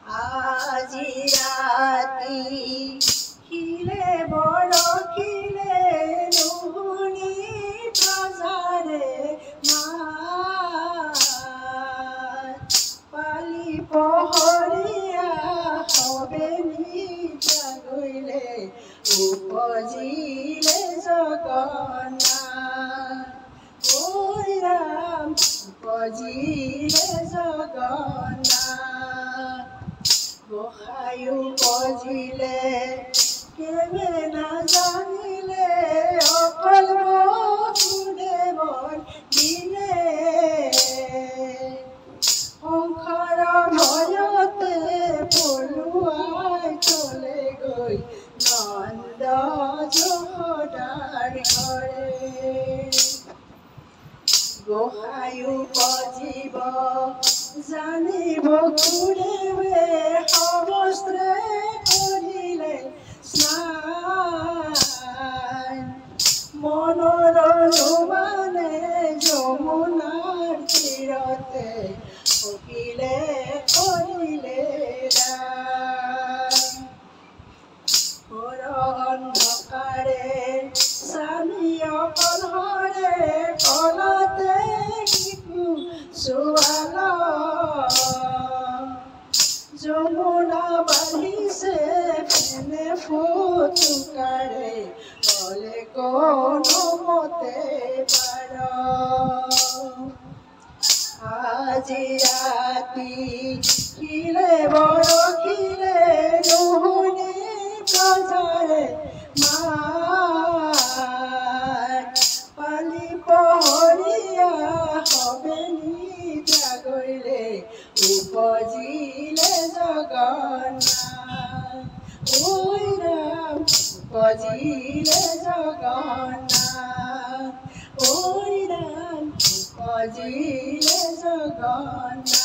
আজি ৰাতি খিলে বৰশিলে নুশুনি প্ৰজাৰে মাত পালি পহৰীয়া সবেনি জাগৈলে উপজিলে জগন্নাথ ঐ ৰাম উপজিলে জগন্নাথ গোসাঁয়ো উপজিলে কেবে নাজানিলে অকল বসুদেৱৰ দিনে সংসাৰ ভয়তে পলুৱাই থলে গৈ নন্দ যশোদাৰ ঘৰে গোসাঁয়ো উপজিব জানিব খুদেৱে সমস্তে কৰিলে স্নান মনৰ অনুমানে যমুনাৰ তীৰতে অকিলে কৰিলে অন্ধকাৰে স্বামী অকল হৰে কলতে শিশু ছোৱাল যমুনা বাঢ়িছে এনে ফুটুকাৰে হলে কোনোমতে পাৰ আজি ৰাতি খিলে বৰশিলে নুশুনি প্ৰজাৰে মাত পালি পহৰীয়া সবেনি জাগৈলে উপজিলে জগন্নাথ ঐ ৰাম উপজিলে জগন্নাথ ঐ ৰাম উপজিলে জগন্নাথ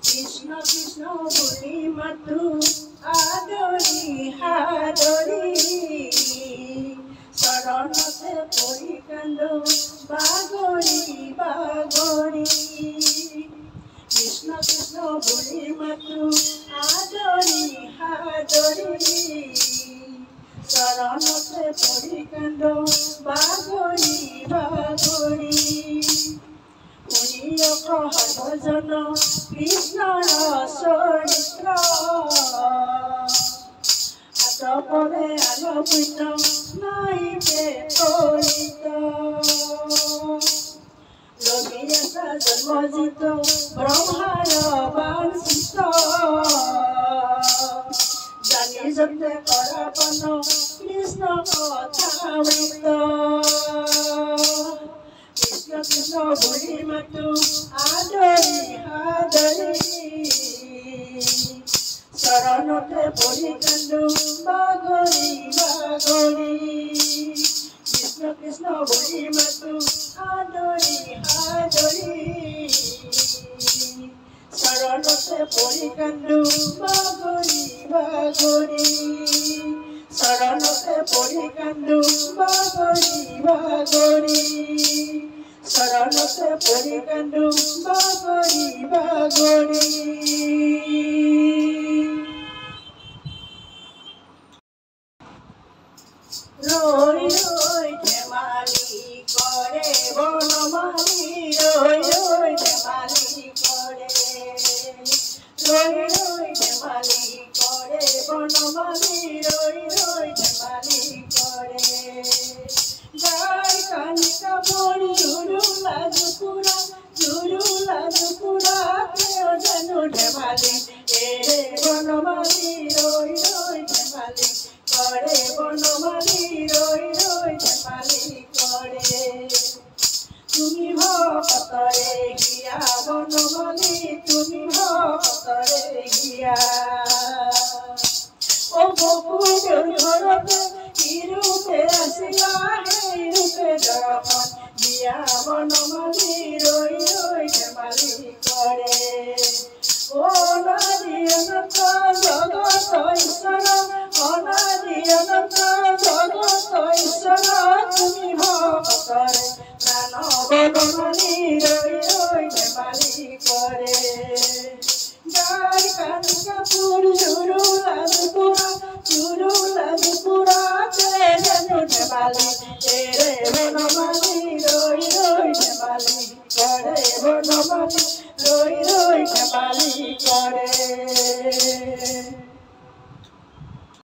কৃষ্ণ কৃষ্ণ বুলি মাতো আদৰি সাদৰি চৰণতে পৰি কান্দো বাগৰি বাগৰি কৃষ্ণ কৃষ্ণ বুলি মাতো আদৰি সাদৰি চৰণতে পৰি কান্দো বাগৰি বাগৰি শুনি সৰ্বজন কৃষ্ণৰ চৰিত্ৰ আতপৰে আলপিত নাইকে তৰিত ৰবি এটা জন্মজিত ব্ৰহ্মাৰ বাঞ্ছিত জানি যতে কৰাপন কৃষ্ণ কথামৃত কৃষ্ণ কৃষ্ণ বুলি মাতো আদৰি সাদৰি চৰণতে পৰি কান্দো বাগৰি বাগৰি কৃষ্ণ কৃষ্ণ বুলি মাতো আদৰি সাদৰি চৰণতে পৰি কান্দো বাগৰি বাগৰি চৰণতে পৰি কান্দো বাগৰি বাগৰি চৰণতে পৰি কান্দো বাগৰি বাগৰি ৰৈ ৰৈ ধেমালি কৰে বনমালী ৰৈ ৰৈ ধেমালি কৰে ৰৈ ৰৈ ধেমালি কৰে বনমালী ৰৈ ৰৈ ধেমালি কৰে গাই কানিকা পৰি জুৰুলা জুকুৰা কেও জানো ধেমালি এৰে কৰে